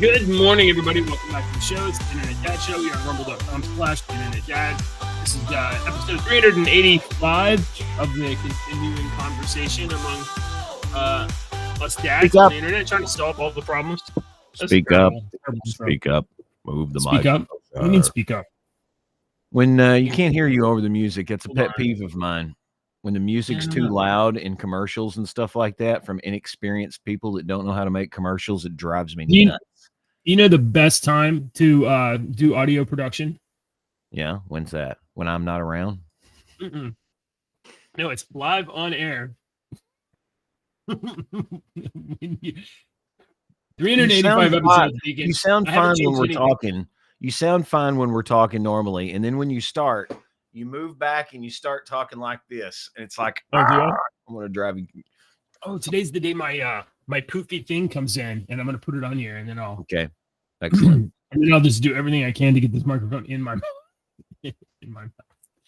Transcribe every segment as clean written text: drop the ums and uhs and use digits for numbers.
Good morning, everybody. Welcome back to the show. It's the Internet Dad Show. We are rumble.com/Internet Dad. This is episode 385 of the continuing conversation among us dads on the internet, trying to solve all the problems. Speak up. Speak up. Move the mic. Speak up. What do you mean speak up? When you can't hear you over the music, it's a pet peeve of mine. When the music's too loud in commercials and stuff like that from inexperienced people that don't know how to make commercials, it drives me nuts. You know the best time to do audio production? Yeah, when's that? When I'm not around? No, it's live on air. 385 episodes. You sound fine when we're talking. You sound fine when we're talking normally, and then when you start, you move back and you start talking like this, and it's like, I'm gonna drive you. Oh, today's the day my poofy thing comes in, and I'm gonna put it on here, and then I'll. Okay, excellent. And then I'll just do everything I can to get this microphone in my mouth.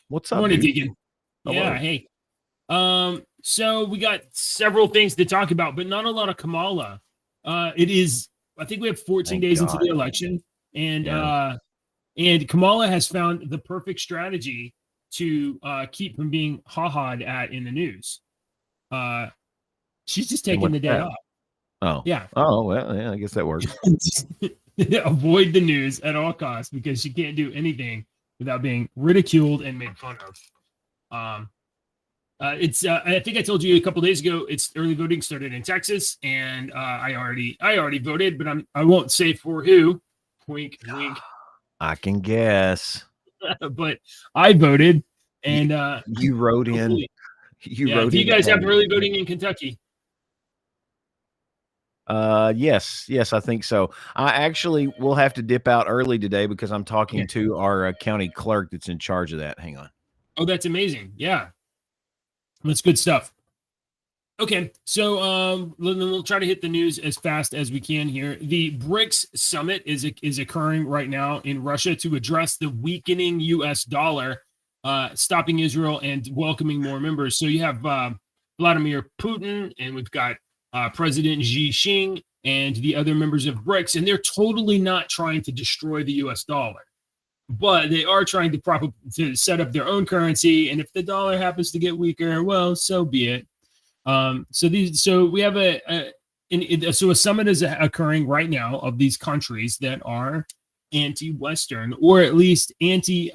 What's up? Morning, Deacon. Yeah, hey. So we got several things to talk about, but not a lot of Kamala. It is. I think we have 14 days into the election, and Kamala has found the perfect strategy to keep from being ha-ha'd at in the news. She's just taking the day off. Oh, yeah. Oh, well, yeah, I guess that works. Avoid the news at all costs because she can't do anything without being ridiculed and made fun of. It's I think I told you a couple days ago. It's early voting started in Texas, and I already voted, but I won't say for who. Wink, wink. I can guess. But I voted, and you wrote in. Do you guys have early voting in Kentucky? Yes, I think so. I actually will have to dip out early today because I'm talking to our county clerk that's in charge of that. Hang on. Oh, that's amazing. Yeah, that's good stuff. Okay, so we'll try to hit the news as fast as we can here. The BRICS summit is occurring right now in Russia to address the weakening U.S. dollar, stopping Israel and welcoming more members. So you have Vladimir Putin, and we've got President Xi Jinping and the other members of BRICS, and they're totally not trying to destroy the U.S. dollar, but they are trying to set up their own currency. And if the dollar happens to get weaker, well, so be it. So we have a summit is occurring right now of these countries that are anti-Western, or at least they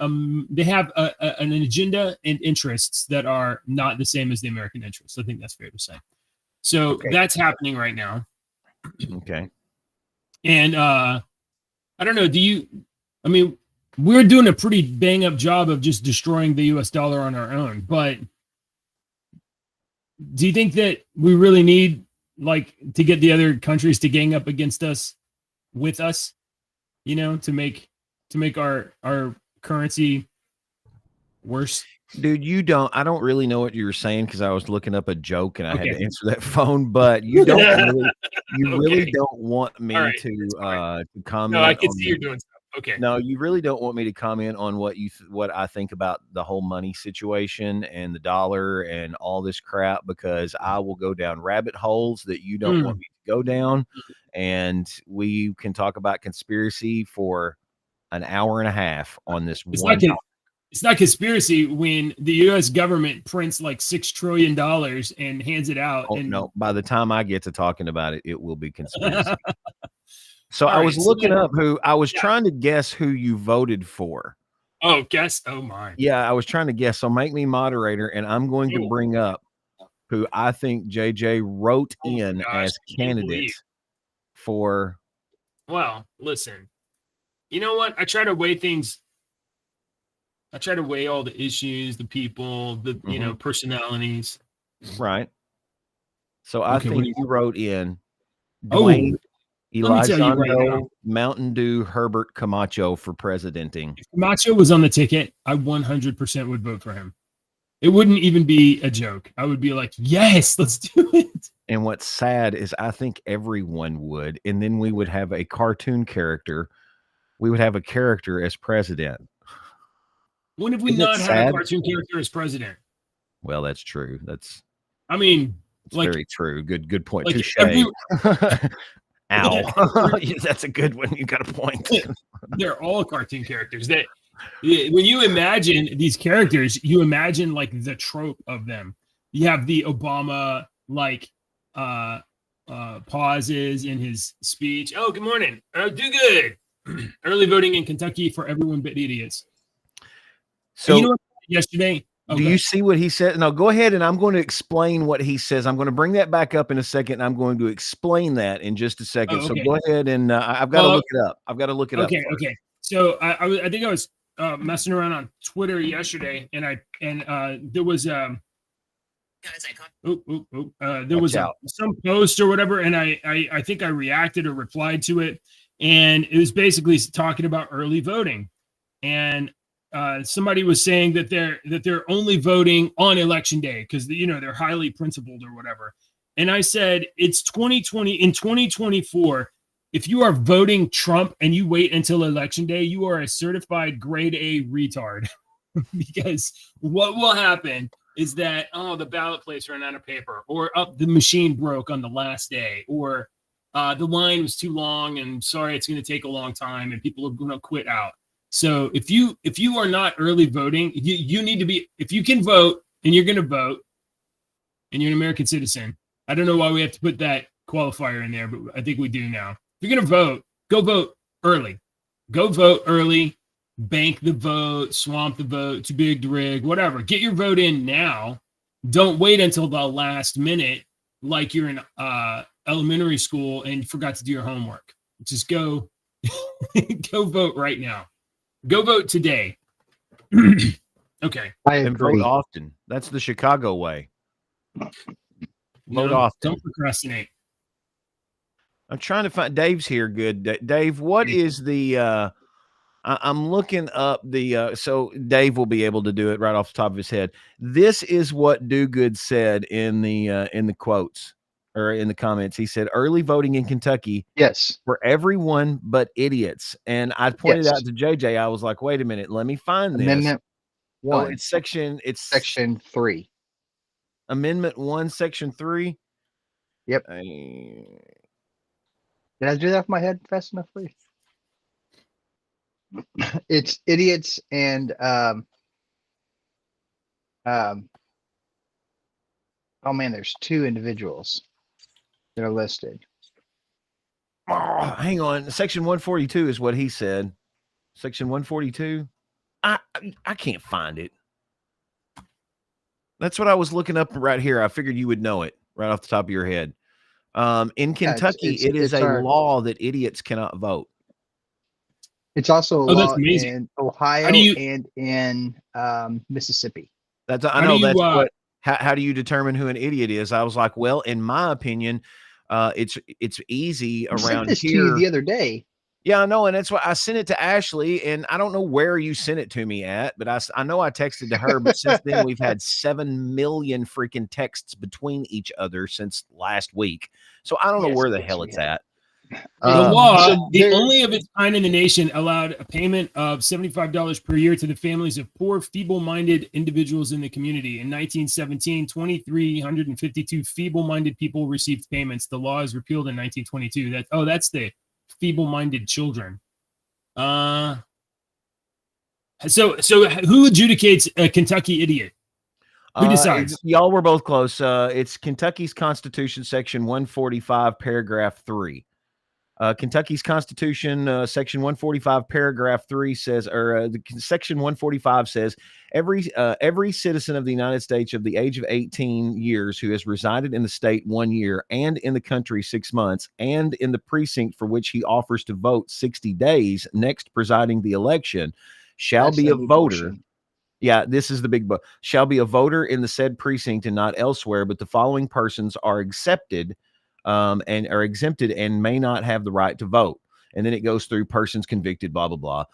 have an agenda and interests that are not the same as the American interests. I think that's fair to say. So that's happening right now. Okay. And I don't know. We're doing a pretty bang up job of just destroying the US dollar on our own, but do you think that we really need to get the other countries to gang up against us with us, to make our currency worse? Dude, I don't really know what you were saying because I was looking up a joke and I had to answer that phone, but you don't really don't want me to comment. No, I can see you're doing stuff. Okay. No, you really don't want me to comment on what I think about the whole money situation and the dollar and all this crap, because I will go down rabbit holes that you don't want me to go down, and we can talk about conspiracy for an hour and a half on this one topic. It's not conspiracy when the U.S. government prints like $6 trillion and hands it out. Oh, no, by the time I get to talking about it, it will be conspiracy. So I was looking up trying to guess who you voted for. Oh, guess? Oh, my. Yeah, I was trying to guess. So make me moderator, and I'm going to bring up who I think JJ wrote in as candidate for. Well, listen, you know what? I try to weigh things. I try to weigh all the issues, the people, the personalities. Right. So I think you wrote in Dwayne Elizondo, Mountain Dew, Herbert Camacho for presidenting. If Camacho was on the ticket, I 100% would vote for him. It wouldn't even be a joke. I would be like, yes, let's do it. And what's sad is I think everyone would. And then we would have a cartoon character. We would have a character as president. When have we not had a cartoon character as president? Well, that's true. That's very true. Good point. Like Touche. Ow. That's a good one. You got a point. They're all cartoon characters. That when you imagine these characters, you imagine like the trope of them. You have the Obama like pauses in his speech. Oh, good morning. Do good. Early voting in Kentucky for everyone but idiots. So you know what yesterday? Do you see what he said? No, go ahead, and I'm going to explain what he says. I'm going to bring that back up in a second. I'm going to explain that in just a second. Oh, okay. So go ahead, and I've got to look it up. I've got to look it up. Okay. So I think I was messing around on Twitter yesterday, and there was there was some post or whatever, and I think I reacted or replied to it, and it was basically talking about early voting, and somebody was saying that they're only voting on election day because they're highly principled or whatever. And I said, it's 2020. In 2024, if you are voting Trump and you wait until election day, you are a certified grade A retard. Because what will happen is that the ballot place ran out of paper, or the machine broke on the last day, or the line was too long and sorry, it's going to take a long time and people are going to quit out. So if you are not early voting, you need to be. If you can vote and you're going to vote, and you're an American citizen, I don't know why we have to put that qualifier in there, but I think we do now. If you're going to vote, go vote early. Go vote early. Bank the vote. Swamp the vote. Too big to rig. Whatever. Get your vote in now. Don't wait until the last minute, like you're in elementary school and you forgot to do your homework. Just go vote right now. Go vote today. Okay. And vote often. That's the Chicago way. Vote often. Don't procrastinate. I'm trying to find Dave's here. Good. Dave, what is the I'm looking up the so Dave will be able to do it right off the top of his head. This is what Do Good said in the quotes or in the comments. He said early voting in Kentucky, yes, for everyone but idiots. And I pointed out to JJ, I was like, wait a minute, let me find this. Amendment 1. It's section 3. Amendment 1, section 3. Yep. Did I do that off my head fast enough for you? It's idiots and oh man, there's 2 individuals that are listed. Oh, hang on. Section 142 is what he said. Section 142. I can't find it. That's what I was looking up right here. I figured you would know it right off the top of your head. In Kentucky, it is a law that idiots cannot vote. It's also a law in Ohio and in Mississippi. How do you determine who an idiot is? I was like, well, in my opinion, it's easy around sent this here. To you the other day. Yeah, I know, and that's why I sent it to Ashley, and I don't know where you sent it to me at, but I know I texted to her, but since then we've had 7 million freaking texts between each other since last week, so I don't know where the hell it's at. The law, the only of its kind in the nation, allowed a payment of $75 per year to the families of poor, feeble-minded individuals in the community. In 1917, 2,352 feeble-minded people received payments. The law is repealed in 1922. That's the feeble-minded children. So who adjudicates a Kentucky idiot? Who decides? Y'all were both close. It's Kentucky's Constitution, section 145, paragraph 3. Kentucky's Constitution, section 145, paragraph 3 says, section 145 says, every citizen of the United States of the age of 18 years who has resided in the state 1 year and in the country 6 months and in the precinct for which he offers to vote 60 days next presiding the election shall be a voter. Yeah, this is the big book. Shall be a voter in the said precinct and not elsewhere, but the following persons are accepted and are exempted and may not have the right to vote. And then it goes through persons convicted, blah, blah, blah.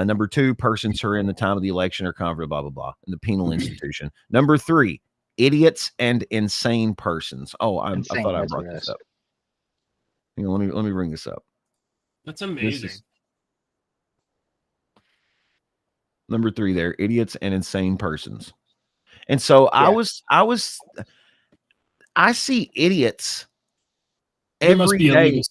Number 2, persons who are in the time of the election or convicted, blah, blah, blah, in the penal institution. Number 3, idiots and insane persons. Oh, I thought I brought this up. Hang on, let me bring this up. That's amazing. Number 3 there, idiots and insane persons. And so I see idiots every day.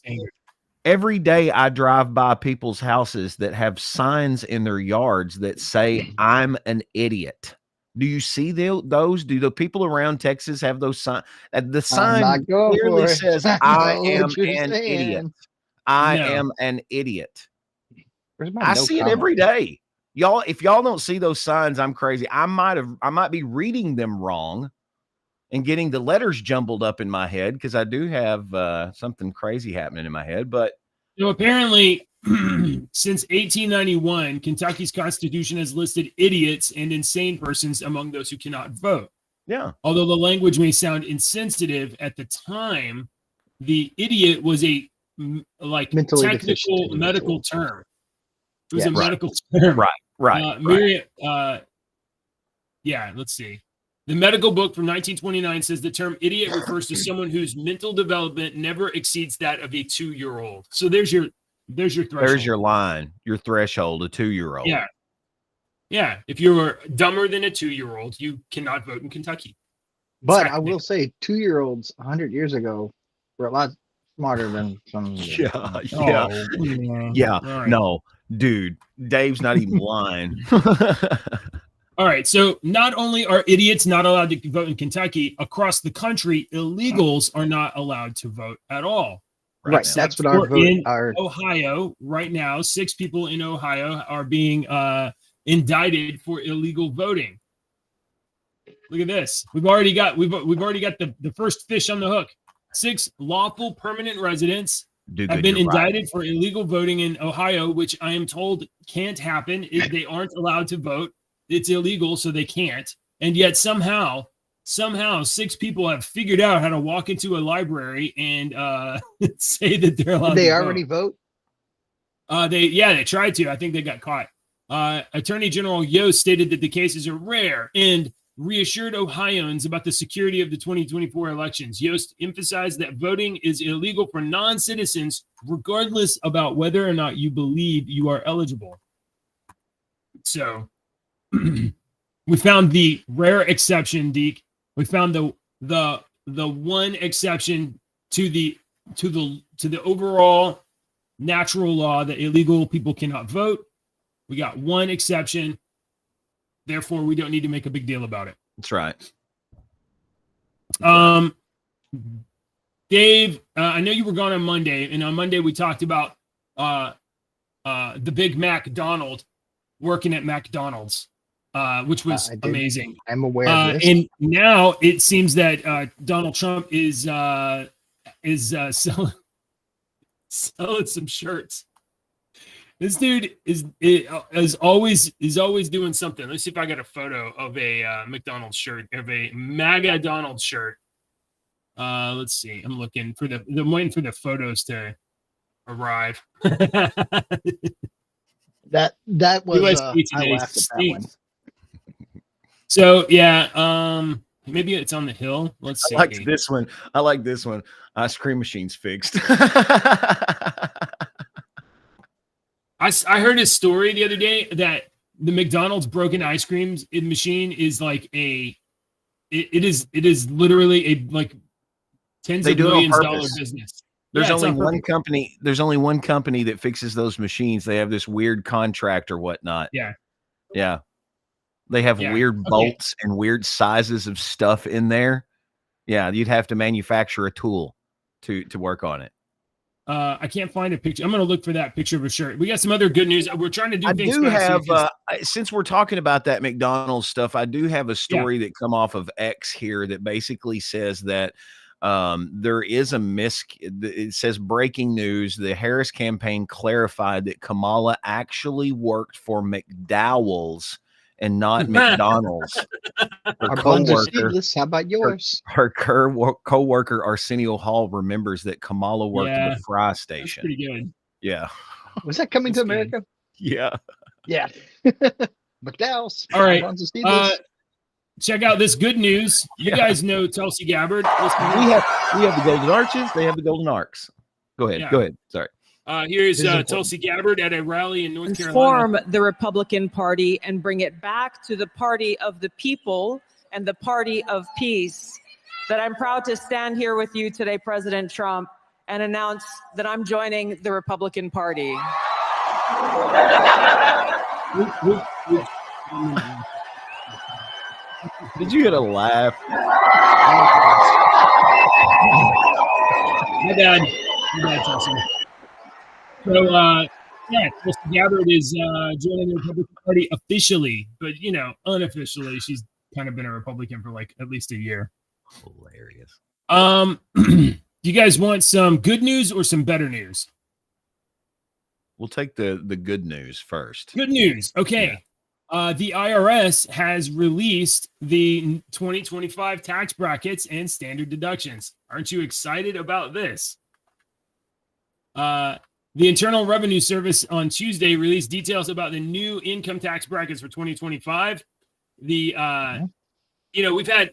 Every day I drive by people's houses that have signs in their yards that say, "I'm an idiot." Do you see those? Do the people around Texas have those signs? The I'm sign not going clearly for it. says, I "I know am what you're an idiot. saying. I No. am an idiot." Where's my I no see it comment? every day. Y'all, if y'all don't see those signs, I'm crazy. I might be reading them wrong and getting the letters jumbled up in my head because I do have something crazy happening in my head. But So apparently, since 1891, Kentucky's Constitution has listed idiots and insane persons among those who cannot vote. yeah, Although the language may sound insensitive at the time, the idiot was a Mentally deficient technical individual. medical term. It was Yes. a medical term. right. Yeah, let's see. The medical book from 1929 says the term idiot refers to someone whose mental development never exceeds that of a 2-year-old. So there's your threshold. There's your line, your threshold, a 2-year-old. Yeah. Yeah. If you're dumber than a 2-year-old, you cannot vote in Kentucky. But I will say 2-year-olds 100 years ago were a lot smarter than some. Yeah. Right. No, dude, Dave's not even lying. All right. So not only are idiots not allowed to vote in Kentucky, across the country, illegals are not allowed to vote at all. Right. That's what our vote. In Ohio right now, 6 people in Ohio are being indicted for illegal voting. Look at this. We've already got the first fish on the hook. 6 lawful permanent residents have been indicted for illegal voting in Ohio, which I am told can't happen. They aren't allowed to vote. It's illegal, so they can't. And yet somehow 6 people have figured out how to walk into a library and say that they're allowed Did they to already vote? They tried to. I think they got caught. Attorney General Yost stated that the cases are rare and reassured Ohioans about the security of the 2024 elections. Yost emphasized that voting is illegal for non-citizens, regardless about whether or not you believe you are eligible. So we found the rare exception, Deke. We found the one exception to the overall natural law that illegal people cannot vote. We got one exception. Therefore, we don't need to make a big deal about it. That's right. Dave, I know you were gone on Monday, and on Monday we talked about the Big Mac Donald working at McDonald's, which was amazing. I'm aware of this. And now it seems that Donald Trump is selling some shirts. This dude is always doing something. Let's see if I got a photo of a McDonald's shirt, of a MAGA Donald shirt. Let's see. I'm looking for I'm waiting for the photos to arrive. That was USP I today laughed at that one. So yeah, maybe it's on the Hill. Let's see. I like this one. Ice cream machine's fixed. I heard a story the other day that the McDonald's broken ice cream machine is like it is literally a like tens of millions dollar business. There's only one company. There's only one company that fixes those machines. They have this weird contract or whatnot. Yeah. They have weird bolts and weird sizes of stuff in there. Yeah, you'd have to manufacture a tool to work on it. I can't find a picture. I'm going to look for that picture of a shirt. We got some other good news. We're trying to do things. I do have, since we're talking about that McDonald's stuff, I do have a story that come off of X here that basically says that there is it says breaking news. The Harris campaign clarified that Kamala actually worked for McDowell's and not McDonald's. Our buns are seedless. How about yours? Her co-worker Arsenio Hall remembers that Kamala worked at the fry station. That's pretty good. Yeah. Was that Coming to America? Yeah. Yeah. McDowell's. All right. Check out this good news. You guys know Tulsi Gabbard. We have the Golden Arches. They have the Golden Arcs. Go ahead. Go ahead. Sorry. Here's Tulsi Gabbard at a rally in North Carolina. Transform the Republican Party and bring it back to the party of the people and the party of peace. That I'm proud to stand here with you today, President Trump, and announce that I'm joining the Republican Party. Did you get a laugh? My bad. Chelsea. So, yeah, Tulsi Gabbard is joining the Republican Party officially, but, unofficially, she's kind of been a Republican for like at least a year. Hilarious. You guys want some good news or some better news? We'll take the good news first. Good news. Okay. Yeah. The IRS has released the 2025 tax brackets and standard deductions. Aren't you excited about this? The Internal Revenue Service on Tuesday released details about the new income tax brackets for 2025. We've had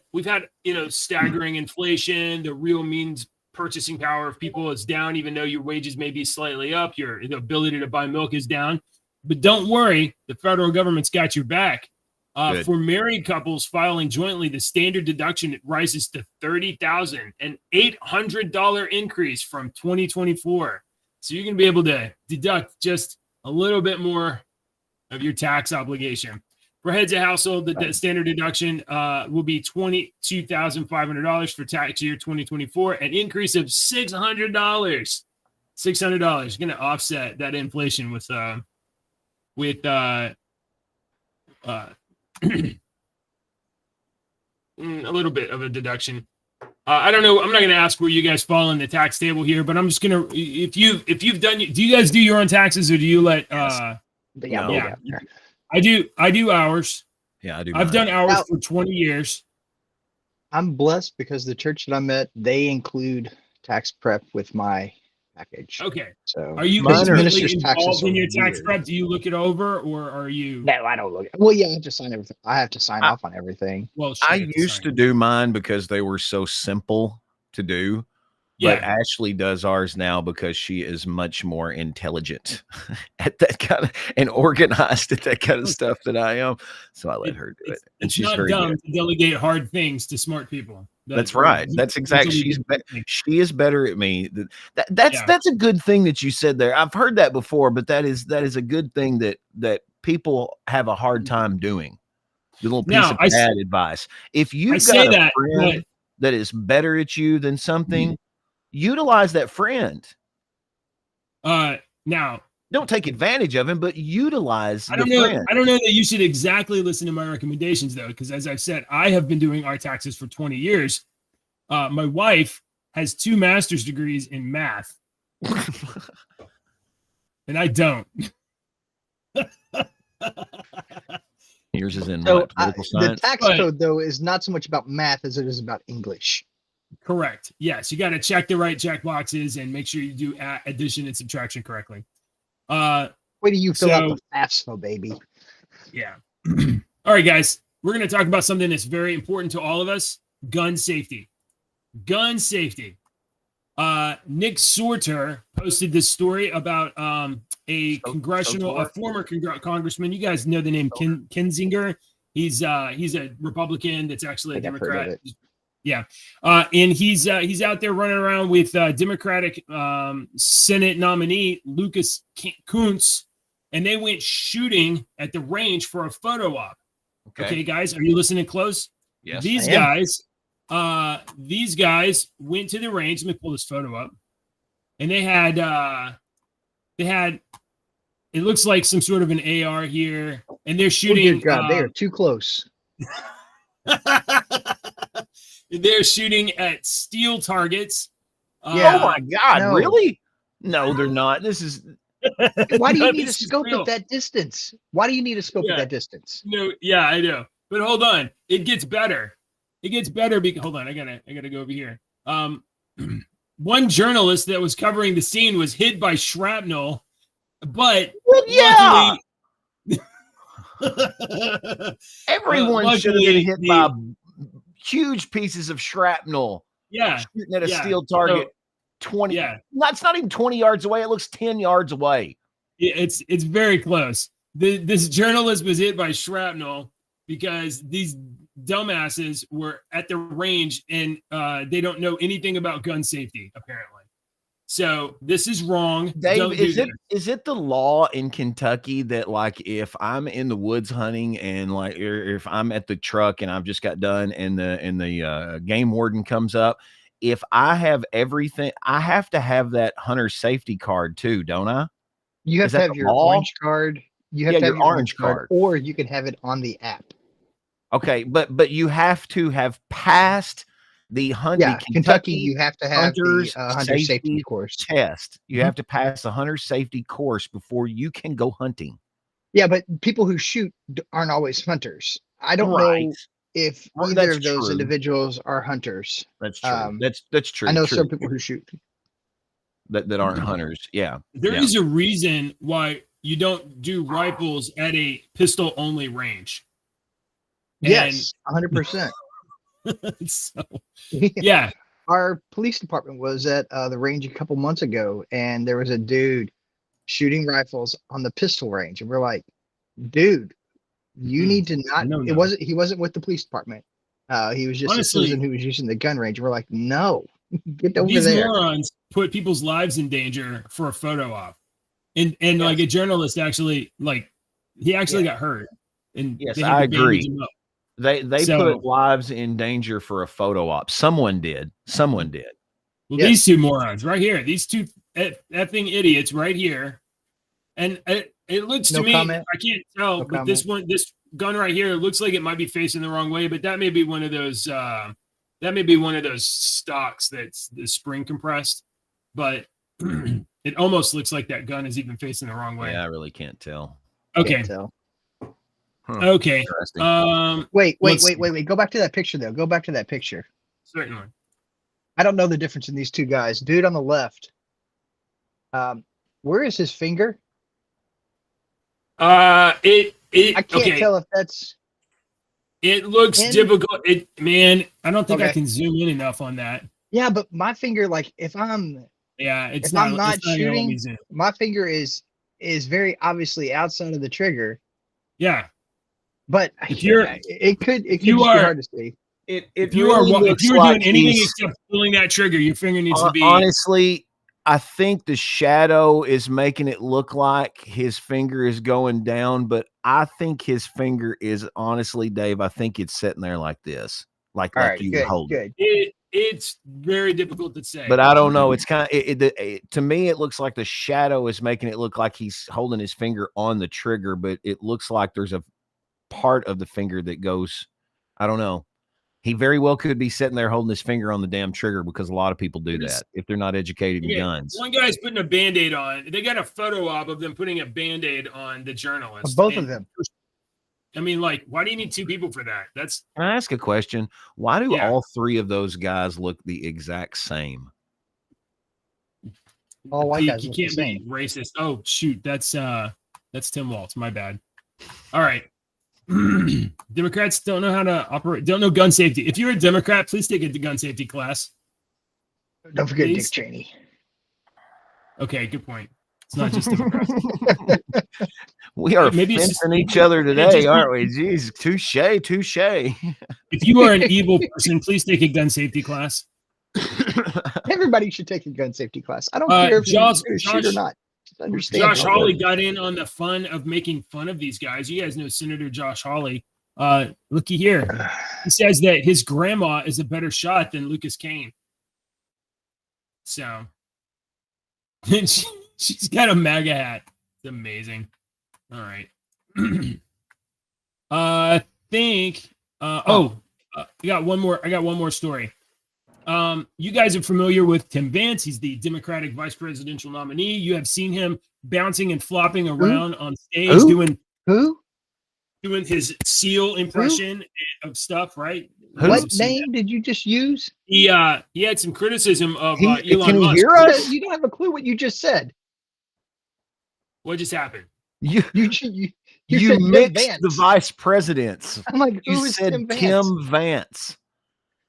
staggering inflation. The real means purchasing power of people is down, even though your wages may be slightly up. The ability to buy milk is down. But don't worry, the federal government's got your back. For married couples filing jointly, the standard deduction rises to $30,000, an $800 increase from 2024. So you're going to be able to deduct just a little bit more of your tax obligation. For heads of household, the standard deduction will be $22,500 for tax year 2024, an increase of $600. $600. You're going to offset that inflation with a little bit of a deduction. I don't know. I'm not going to ask where you guys fall in the tax table here, but I'm just going to, if you've done, do you guys do your own taxes or do you let, I do ours. Yeah, I do. I've done ours for 20 years. I'm blessed because the church that I'm at, they include tax prep with my package. Okay. So are you minister's involved in your tax prep? Do you look it over or are you? No, I don't look it. Well, yeah, I have to sign everything. I have to sign off on everything. Well, I used to do mine because they were so simple to do. But Ashley does ours now because she is much more intelligent at that kind of and organized at that kind of stuff than I am. So I let her do it. And she's not very dumb good. to delegate hard things to smart people. That's right. That's exactly. She is better at me. That's a good thing that you said there. I've heard that before, but that is a good thing that people have a hard time doing. The little piece of bad advice. If you've got a friend that is better at you than something. Utilize that friend. Now don't take advantage of him, but utilize I don't know that you should exactly listen to my recommendations though, because as I've said, I have been doing our taxes for 20 years. My wife has 2 master's degrees in math. And I don't. Yours is in political science. The tax code though is not so much about math as it is about English. Correct. Yes, you got to check the right check boxes and make sure you do addition and subtraction correctly. Wait till you fill out the FAFSA, baby. Yeah. All right, guys. We're going to talk about something that's very important to all of us: gun safety. Gun safety. Nick Sorter posted this story about a former congressman. You guys know the name Kinzinger. He's a Republican that's actually a Democrat. Yeah. And he's out there running around with Democratic Senate nominee Lucas Kuntz, and they went shooting at the range for a photo op. Okay, guys, are you listening close? Yes. These guys went to the range. Let me pull this photo up. And they had it looks like some sort of an AR here, and they're shooting. Oh, God, they are too close. They're shooting at steel targets. Oh my God! No. Really? No, they're not. This is. Why do you need a scope at that distance? Why do you need a scope at that distance? No, yeah, I know. But hold on, it gets better. It gets better because hold on, I gotta go over here. One journalist that was covering the scene was hit by shrapnel, but luckily, everyone should have been hit by huge pieces of shrapnel. Yeah, shooting at a steel target. 20. Yeah, that's not even 20 yards away. It looks 10 yards away. It's very close. This journalist was hit by shrapnel because these dumbasses were at the range and they don't know anything about gun safety apparently. So this is wrong. Dave, is it the law in Kentucky that like if I'm in the woods hunting and like or if I'm at the truck and I've just got done and the game warden comes up, if I have everything, I have to have that hunter safety card too, don't I? You have to have your orange card. You have to have your orange card, or you can have it on the app. Okay, but you have to have passed the hunt. Yeah, Kentucky, you have to have the hunter safety course test. You have to pass the hunter safety course before you can go hunting. Yeah, but people who shoot aren't always hunters. I don't know if either of those individuals are hunters. That's true. That's true. I know some people who shoot that aren't hunters. Yeah, there is a reason why you don't do rifles at a pistol only range. Yes, 100%. So, yeah. Our police department was at the range a couple months ago, and there was a dude shooting rifles on the pistol range, and we're like, dude, you need to not. He wasn't with the police department. He was just a citizen who was using the gun range. We're like, no, get over there. These morons put people's lives in danger for a photo op, and like a journalist actually got hurt. And yes, I agree. They put lives in danger for a photo op. Someone did. Well, these two morons right here, these two effing idiots right here, and it looks to me, I can't tell, but this gun right here looks like it might be facing the wrong way, but that may be one of those stocks that's the spring compressed, but it almost looks like that gun is even facing the wrong way. Yeah, I really can't tell. Okay. Can't tell. Okay. Wait. Go back to that picture, though. Go back to that picture. Certainly. I don't know the difference in these two guys. Dude on the left. Where is his finger? I can't tell if that's. It looks difficult. I don't think I can zoom in enough on that. Yeah, but my finger, like if I'm. Yeah, if I'm not shooting, my finger is very obviously outside of the trigger. Yeah. But it could be hard to see. If you are doing anything except pulling that trigger, your finger needs to be. Honestly, I think the shadow is making it look like his finger is going down, but I think his finger is honestly, Dave. I think it's sitting there like this, like you hold it. It's very difficult to say, but I don't know. It's kind of to me. It looks like the shadow is making it look like he's holding his finger on the trigger, but it looks like there's a part of the finger that goes, I don't know. He very well could be sitting there holding his finger on the damn trigger because a lot of people do that if they're not educated in guns. One guy's putting a Band-Aid on. They got a photo op of them putting a Band-Aid on the journalist. Both of them. I mean, like, why do you need two people for that? Can I ask a question? Why do all three of those guys look the exact same? All white guys you can't be racist. Oh shoot, that's Tim Waltz. My bad. All right. Democrats don't know how to operate, don't know gun safety. If you're a Democrat, please take a gun safety class. Don't forget Dick Cheney. Okay, good point. It's not just Democrats. We are fencing each other today, aren't we? Jeez, touche. If you are an evil person, please take a gun safety class. Everybody should take a gun safety class. I don't care if you shoot or not. Josh Hawley got in on the fun of making fun of these guys. You guys know Senator Josh Hawley. Looky here. He says that his grandma is a better shot than Lucas Kane. So she's got a MAGA hat. It's amazing. All right. I think I got one more story. You guys are familiar with Tim Vance. He's the Democratic vice presidential nominee. You have seen him bouncing and flopping around on stage doing his seal impression of stuff, right? What name did you just use? He had some criticism of Elon Musk. Can he hear us? You don't have a clue what you just said. What just happened? You mixed the vice presidents. I'm like, you said Tim Vance.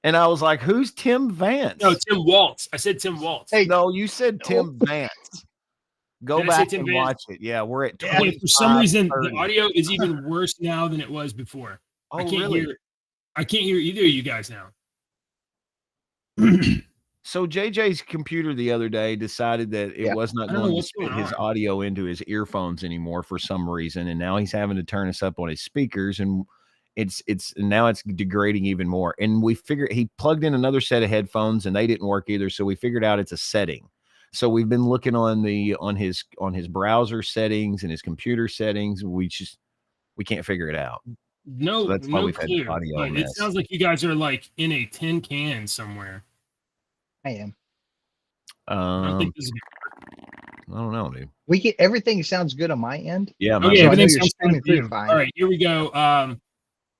And I was like, who's Tim Vance? No, Tim Waltz. I said Tim Waltz. Hey, no, you said Tim Vance. Go back and watch it. Yeah, we're at 20. For some reason, the audio is even worse now than it was before. I can't hear either of you guys now. So JJ's computer the other day decided that it was not I don't know going to what's spit going his on. audio into his earphones anymore for some reason, and now he's having to turn us up on his speakers, and it's now it's degrading even more. And we figured he plugged in another set of headphones, and they didn't work either. So we figured out it's a setting. So we've been looking on his browser settings and his computer settings. We can't figure it out. So that's why No we've had the clue. audio But it mess. sounds like you guys are like in a tin can somewhere. I am. I don't think this is I don't know, dude. Everything sounds good on my end. Yeah, okay. So I know Everything you're sounds fine streaming for you. through fine. All right, here we go.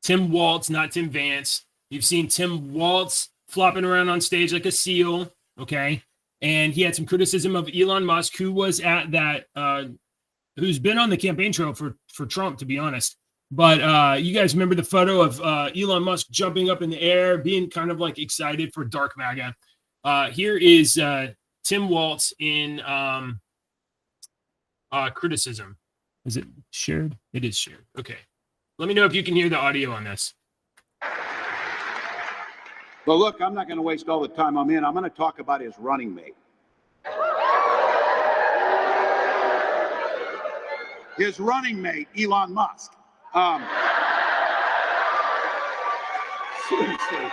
Tim Waltz, not Tim Vance. You've seen Tim Waltz flopping around on stage like a seal. Okay, and he had some criticism of Elon Musk, who was at that. Who's been on the campaign trail for Trump, to be honest. But you guys remember the photo of Elon Musk jumping up in the air, being kind of like excited for Dark MAGA. Here is Tim Waltz in criticism. Is it shared? It is shared. Okay. Let me know if you can hear the audio on this. Well, look, I'm not going to waste all the time I'm in. I'm going to talk about his running mate. His running mate, Elon Musk. Seriously.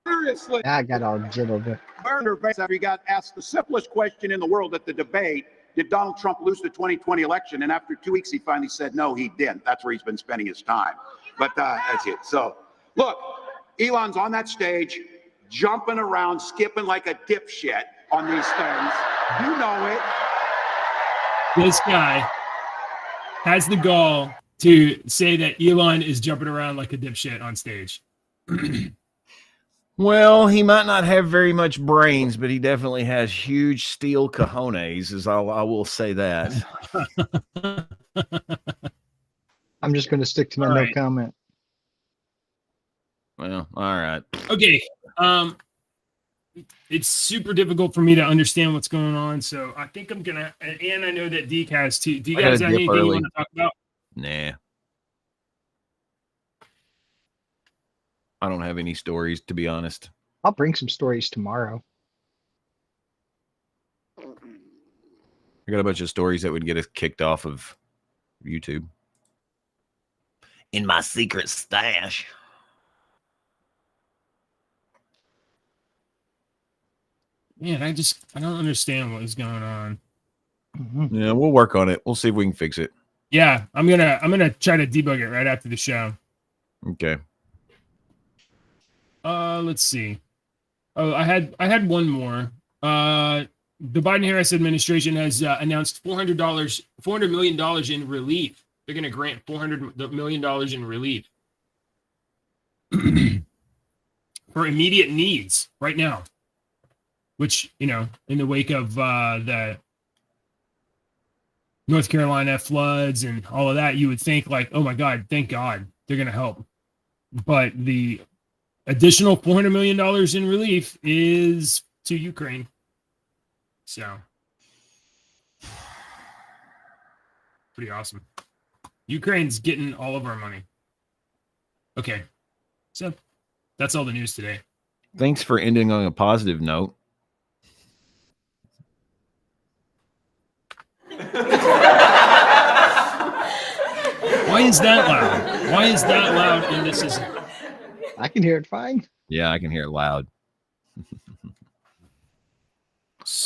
Seriously. I got all jittered. Burner, basically, got asked the simplest question in the world at the debate. Did Donald Trump lose the 2020 election? And after 2 weeks, he finally said, no, he didn't. That's where he's been spending his time. But that's it. So, look, Elon's on that stage, jumping around, skipping like a dipshit on these things. You know it. This guy has the gall to say that Elon is jumping around like a dipshit on stage. Well, he might not have very much brains, but he definitely has huge steel cojones, I will say that. I'm just going to stick to my no comment. Well, all right. Okay. It's super difficult for me to understand what's going on, so I think I'm gonna. And I know that Deke has too. Do you guys have anything you want to talk about? Nah. I don't have any stories, to be honest. I'll bring some stories tomorrow. I got a bunch of stories that would get us kicked off of YouTube. In my secret stash. Man, I don't understand what is going on. Mm-hmm. Yeah, we'll work on it. We'll see if we can fix it. Yeah, I'm gonna try to debug it right after the show. Okay. Let's see. Oh, I had one more. The Biden-Harris administration has announced $400 million in relief. They're going to grant $400 million in relief for immediate needs right now. Which, you know, in the wake of the North Carolina floods and all of that, you would think like, oh my God, thank God they're going to help. But the additional $400 million in relief is to Ukraine. So, pretty awesome. Ukraine's getting all of our money. Okay. So, that's all the news today. Thanks for ending on a positive note. Why is that loud? Why is that loud? And this is. I can hear it fine. Yeah, I can hear it loud.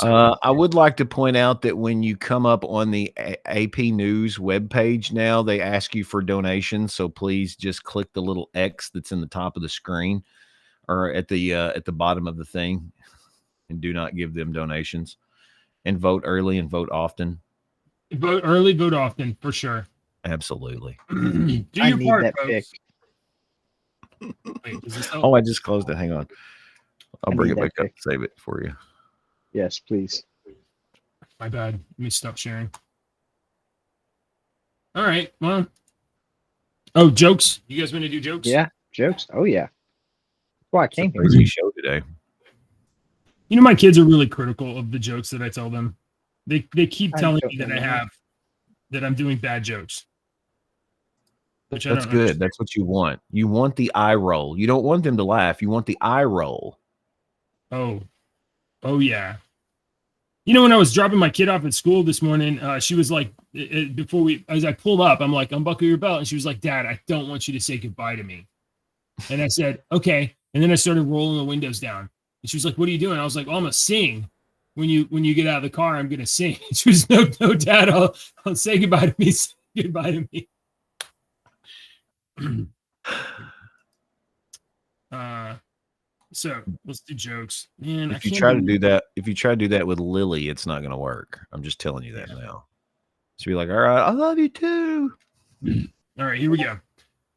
I would like to point out that when you come up on the AP News webpage now, they ask you for donations. So please just click the little X that's in the top of the screen or at the bottom of the thing, and do not give them donations. And vote early and vote often. Vote early, vote often, for sure. Absolutely. Do I your need part, that folks. pick. Wait, does this help? Oh, I just closed it. Hang on. I'll I bring need it back that up and save it for you. Yes, please. My bad. Let me stop sharing. All right. Well. Oh, jokes. You guys want to do jokes? Yeah, jokes. Oh yeah. Well, I It's a came here. crazy show today. You know, my kids are really critical of the jokes that I tell them. They keep I telling don't me that know. I'm doing bad jokes. Which I That's don't good. understand. That's what you want. You want the eye roll. You don't want them to laugh. You want the eye roll. Oh yeah. You know, when I was dropping my kid off at school this morning, she was like, as I pulled up, I'm like, unbuckle your belt. And she was like, Dad, I don't want you to say goodbye to me. And I said, okay. And then I started rolling the windows down. And she was like, what are you doing? I was like, oh, I'm going to sing. When you get out of the car, I'm going to sing. She was, no, Dad, I'll say goodbye to me. Say goodbye to me. So let's do jokes. Man, If you try to do that with Lily, it's not going to work. I'm just telling you that now. So be like, all right, I love you too. All right, here we go.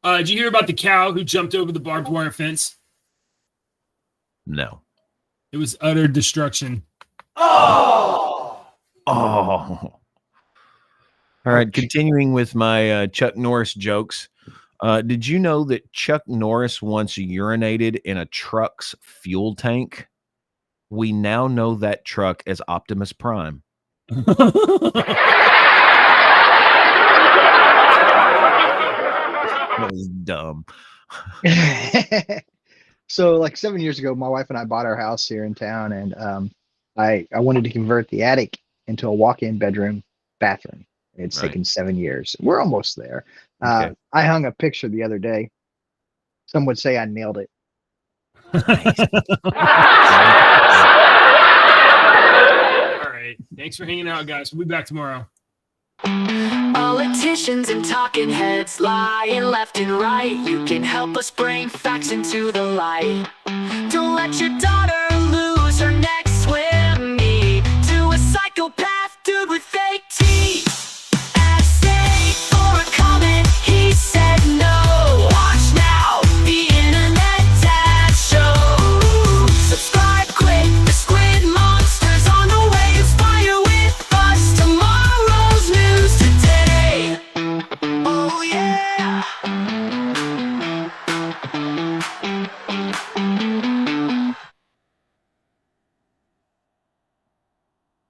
Did you hear about the cow who jumped over the barbed wire fence? No. It was utter destruction. Oh. All right, continuing with my Chuck Norris jokes. Did you know that Chuck Norris once urinated in a truck's fuel tank? We now know that truck as Optimus Prime. That was dumb. So like 7 years ago, my wife and I bought our house here in town, and I wanted to convert the attic into a walk-in bedroom bathroom. It's taken 7 years. We're almost there. Okay. I hung a picture the other day. Some would say I nailed it. All right. Thanks for hanging out, guys. We'll be back tomorrow. Politicians and talking heads lying left and right. You can help us bring facts into the light. Don't let your daughter lose her next swim meet to a psychopath dude with fake teeth. Essay for a comment, he said no. Watch now, the internet dad show. Subscribe quick, the squid monster's on the way. Inspire with us, tomorrow's news today. Oh yeah.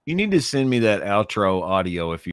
You need to send me that outro audio if you